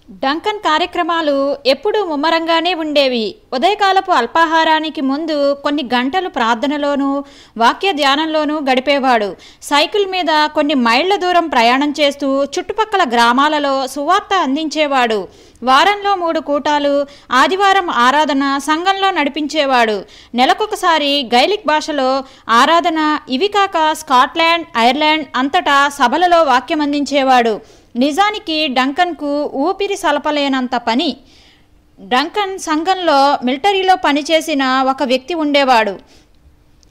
Duncan కార్యక్రమాలు ఎప్పుడూ ముమ్మరంగానే ఉండేవి. ఉదయకాలపు అల్పాహారానికి ముందు కొన్ని గంటలు ప్రార్థనలోనూ వాక్య ధ్యానంలోనూ గడిపేవాడు. సైకిల్ మీద కొన్ని మైళ్ళ దూరం ప్రయాణం చేస్తూ చుట్టుపక్కల గ్రామాలలో సువార్త అందించేవాడు. వారంలో 3 కూటాలు, ఆదివారం ఆరాధన సంఘంలో నడిపించేవాడు. నెలకొకసారి గైలిక్ భాషలో ఆరాధన, ఇవి కాక స్కాట్లాండ్, ఐర్లాండ్ అంతటా సభలలో వాక్యం అందించేవాడు. నిజానికి డంకన్కు ఊపిరి సలపలేనంత పని. డంకన్ సంఘంలో మిలిటరీలో పనిచేసిన ఒక వ్యక్తి ఉండేవాడు.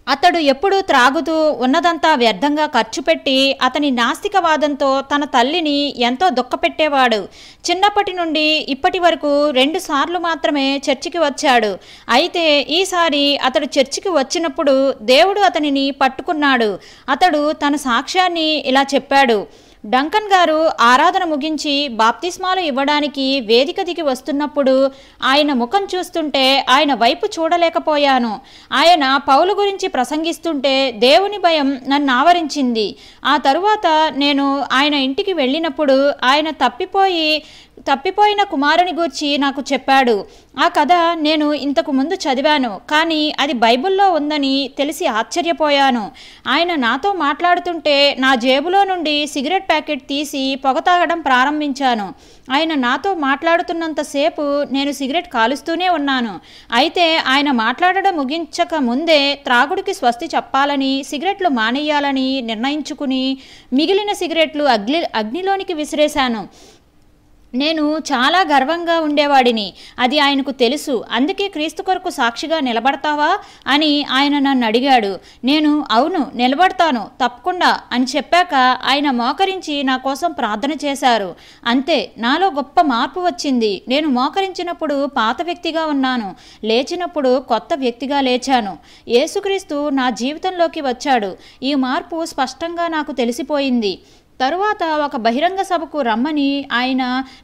అతడు ఎప్పుడూ త్రాగుతూ ఉన్నదంతా వ్యర్థంగా ఖర్చు పెట్టి అతని నాస్తికవాదంతో తన తల్లిని ఎంతో దుఃఖపెట్టేవాడు. చిన్నప్పటి నుండి ఇప్పటి వరకు 2 సార్లు మాత్రమే చర్చికి వచ్చాడు. అయితే ఈసారి అతడు చర్చికి వచ్చినప్పుడు దేవుడు అతనిని పట్టుకున్నాడు. అతడు తన సాక్ష్యాన్ని ఇలా చెప్పాడు. డంకన్ గారు ఆరాధన ముగించి బాప్తిస్మాలు ఇవ్వడానికి వేదిక దిగి వస్తున్నప్పుడు ఆయన ముఖం చూస్తుంటే ఆయన వైపు చూడలేకపోయాను. ఆయన పౌలు గురించి ప్రసంగిస్తుంటే దేవుని భయం నన్ను ఆవరించింది. ఆ తరువాత నేను ఆయన ఇంటికి వెళ్ళినప్పుడు ఆయన తప్పిపోయిన కుమారుని గూర్చి నాకు చెప్పాడు. ఆ కథ నేను ఇంతకు ముందు చదివాను, కానీ అది బైబిల్లో ఉందని తెలిసి ఆశ్చర్యపోయాను. ఆయన నాతో మాట్లాడుతుంటే నా జేబులో నుండి సిగరెట్ ప్యాకెట్ తీసి పొగ తాగడం ప్రారంభించాను. ఆయన నాతో మాట్లాడుతున్నంతసేపు నేను సిగరెట్ కాలుస్తూనే ఉన్నాను. అయితే ఆయన మాట్లాడడం ముగించక ముందే త్రాగుడికి స్వస్తి చెప్పాలని, సిగరెట్లు మానేయాలని నిర్ణయించుకుని మిగిలిన సిగరెట్లు అగ్నిలోనికి విసిరేశాను. నేను చాలా గర్వంగా ఉండేవాడిని. అది ఆయనకు తెలుసు. అందుకే క్రీస్తు కొరకు సాక్షిగా నిలబడతావా అని ఆయన నన్ను అడిగాడు. నేను అవును నిలబడతాను తప్పకుండా అని చెప్పాక ఆయన మోకరించి నా కోసం ప్రార్థన చేశారు. అంతే, నాలో గొప్ప మార్పు వచ్చింది. నేను మోకరించినప్పుడు పాత వ్యక్తిగా ఉన్నాను, లేచినప్పుడు కొత్త వ్యక్తిగా లేచాను. యేసుక్రీస్తు నా జీవితంలోకి వచ్చాడు. ఈ మార్పు స్పష్టంగా నాకు తెలిసిపోయింది. తరువాత ఒక బహిరంగ సభకు రమ్మని ఆయన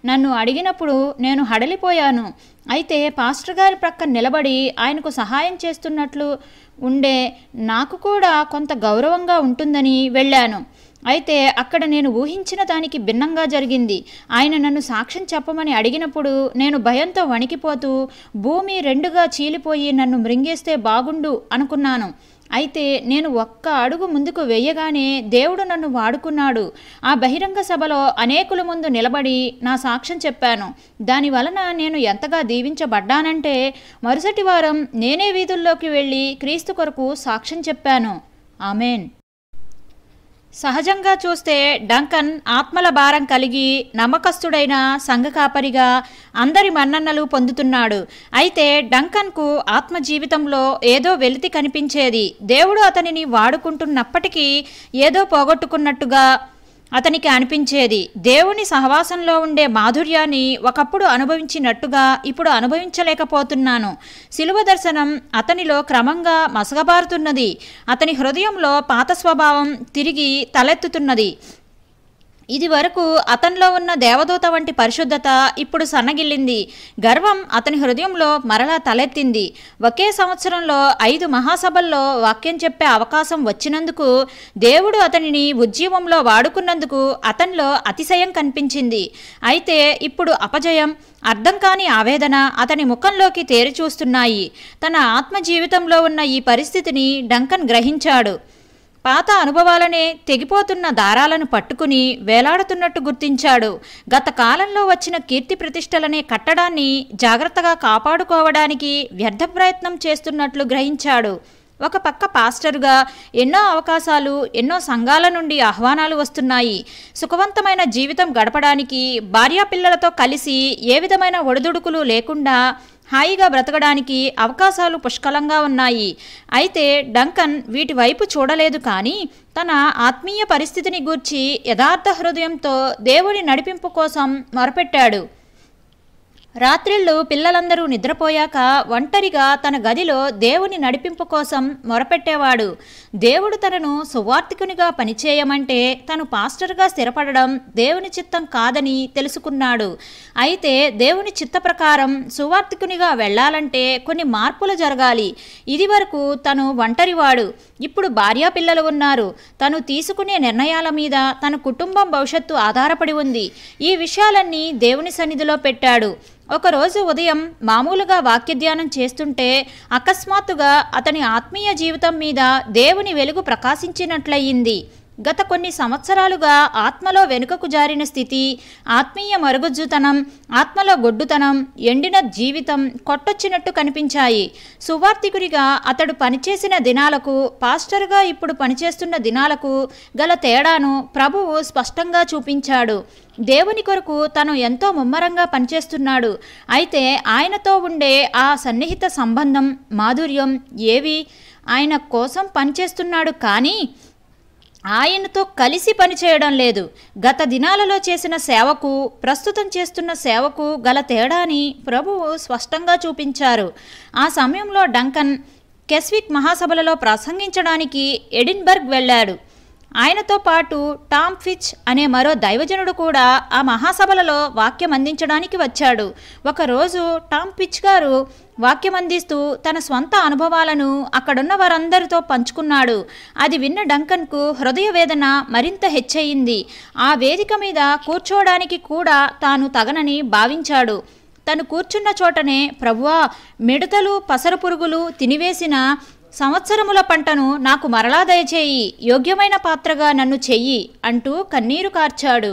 నన్ను అడిగినప్పుడు నేను హడలిపోయాను. అయితే పాస్టర్ గారి ప్రక్కన నిలబడి ఆయనకు సహాయం చేస్తున్నట్లు ఉండే నాకు కూడా కొంత గౌరవంగా ఉంటుందని వెళ్ళాను. అయితే అక్కడ నేను ఊహించిన దానికి భిన్నంగా జరిగింది. ఆయన నన్ను సాక్ష్యం చెప్పమని అడిగినప్పుడు నేను భయంతో వణికిపోతూ భూమి 2గా చీలిపోయి నన్ను మృంగేస్తే బాగుండు అనుకున్నాను. అయితే నేను ఒక్క అడుగు ముందుకు వేయగానే దేవుడు నన్ను వాడుకున్నాడు. ఆ బహిరంగ సభలో అనేకుల ముందు నిలబడి నా సాక్ష్యం చెప్పాను. దానివలన నేను ఎంతగా దీవించబడ్డానంటే మరుసటి వారం నేనే వీధుల్లోకి వెళ్ళి క్రీస్తు కొరకు సాక్ష్యం చెప్పాను. ఆమెన్. సహజంగా చూస్తే డంకన్ ఆత్మల భారం కలిగి నమ్మకస్తుడైన సంఘ కాపరిగా అందరి మన్ననలు పొందుతున్నాడు. అయితే డంకన్కు ఆత్మ జీవితంలో ఏదో వెలితి కనిపించేది. దేవుడు అతనిని వాడుకుంటున్నప్పటికీ ఏదో పోగొట్టుకున్నట్టుగా అతనికి అనిపించేది. దేవుని సహవాసంలో ఉండే మాధుర్యాన్ని ఒకప్పుడు అనుభవించినట్టుగా ఇప్పుడు అనుభవించలేకపోతున్నాను. శిలువ దర్శనం అతనిలో క్రమంగా మసగబారుతున్నది. అతని హృదయంలో పాత స్వభావం తిరిగి తలెత్తుతున్నది. ఇది వరకు అతనిలో ఉన్న దేవదూత వంటి పరిశుద్ధత ఇప్పుడు సన్నగిల్లింది. గర్వం అతని హృదయంలో మరలా తలెత్తింది. ఒకే సంవత్సరంలో 5 మహాసభల్లో వాక్యం చెప్పే అవకాశం వచ్చినందుకు, దేవుడు అతనిని ఉజ్జీవంలో వాడుకున్నందుకు అతనిలో అతిశయం కనిపించింది. అయితే ఇప్పుడు అపజయం, అర్థం కాని ఆవేదన అతని ముఖంలోకి తేరి చూస్తున్నాయి. తన ఆత్మ జీవితంలో ఉన్న ఈ పరిస్థితిని డంకన్ గ్రహించాడు. పాత అనుభవాలనే తెగిపోతున్న దారాలను పట్టుకుని వేలాడుతున్నట్టు గుర్తించాడు. గత కాలంలో వచ్చిన కీర్తి ప్రతిష్టలనే కట్టడాన్ని జాగ్రత్తగా కాపాడుకోవడానికి వ్యర్థ ప్రయత్నం చేస్తున్నట్లు గ్రహించాడు. ఒక పక్క పాస్టర్గా ఎన్నో అవకాశాలు, ఎన్నో సంఘాల నుండి ఆహ్వానాలు వస్తున్నాయి. సుఖవంతమైన జీవితం గడపడానికి, భార్యాపిల్లలతో కలిసి ఏ విధమైన ఒడిదుడుకులు లేకుండా హాయిగా బ్రతకడానికి అవకాశాలు పుష్కలంగా ఉన్నాయి. అయితే డంకన్ వీటి వైపు చూడలేదు. కానీ తన ఆత్మీయ పరిస్థితిని గూర్చి యథార్థ హృదయంతో దేవుని నడిపింపు కోసం మొరపెట్టాడు. రాత్రిళ్ళు పిల్లలందరూ నిద్రపోయాక ఒంటరిగా తన గదిలో దేవుని నడిపింపు కోసం మొరపెట్టేవాడు. దేవుడు తనను సువార్తికునిగా పనిచేయమంటే తను పాస్టర్గా స్థిరపడడం దేవుని చిత్తం కాదని తెలుసుకున్నాడు. అయితే దేవుని చిత్త ప్రకారం సువార్తికునిగా వెళ్ళాలంటే కొన్ని మార్పులు జరగాలి. ఇదివరకు తను ఒంటరివాడు, ఇప్పుడు భార్యా పిల్లలు ఉన్నారు. తను తీసుకునే నిర్ణయాల మీద తన కుటుంబం భవిష్యత్తు ఆధారపడి ఉంది. ఈ విషయాలన్నీ దేవుని సన్నిధిలో పెట్టాడు. ఒకరోజు ఉదయం మామూలుగా వాక్యధ్యానం చేస్తుంటే అకస్మాత్తుగా అతని ఆత్మీయ జీవితం మీద దేవుని వెలుగు ప్రకాశించినట్లయింది. గత కొన్ని సంవత్సరాలుగా ఆత్మలో వెనుకకు జారిన స్థితి, ఆత్మీయ మరుగుజ్జుతనం, ఆత్మలో గొడ్డుతనం, ఎండిన జీవితం కొట్టొచ్చినట్టు కనిపించాయి. సువార్తికుడిగా అతడు పనిచేసిన దినాలకు, పాస్టర్గా ఇప్పుడు పనిచేస్తున్న దినాలకు గల తేడాను ప్రభువు స్పష్టంగా చూపించాడు. దేవుని కొరకు తను ఎంతో ముమ్మరంగా పనిచేస్తున్నాడు. అయితే ఆయనతో ఉండే ఆ సన్నిహిత సంబంధం, మాధుర్యం ఏవి? ఆయన కోసం పనిచేస్తున్నాడు కానీ ఆయనతో కలిసి పనిచేయడం లేదు. గత దినాలలో చేసిన సేవకు, ప్రస్తుతం చేస్తున్న సేవకు గల తేడాని ప్రభువు స్పష్టంగా చూపించారు. ఆ సమయంలో డంకన్ కెస్విక్ మహాసభలలో ప్రసంగించడానికి ఎడిన్బర్గ్ వెళ్ళాడు. ఆయనతో పాటు టామ్ ఫిచ్ అనే మరో దైవజనుడు కూడా ఆ మహాసభలలో వాక్యం అందించడానికి వచ్చాడు. ఒకరోజు టామ్ ఫిచ్ గారు వాక్యం అందిస్తూ తన స్వంత అనుభవాలను అక్కడున్న వారందరితో పంచుకున్నాడు. అది విన్న డంకన్కు హృదయ వేదన మరింత హెచ్చయింది. ఆ వేదిక మీద కూర్చోవడానికి కూడా తాను తగనని భావించాడు. తను కూర్చున్న చోటనే, ప్రభువా, మిడతలు పసరు పురుగులు తినివేసిన సంవత్సరముల పంటను నాకు మరలా దయచేయి, యోగ్యమైన పాత్రగా నన్ను చెయ్యి అంటూ కన్నీరు కార్చాడు.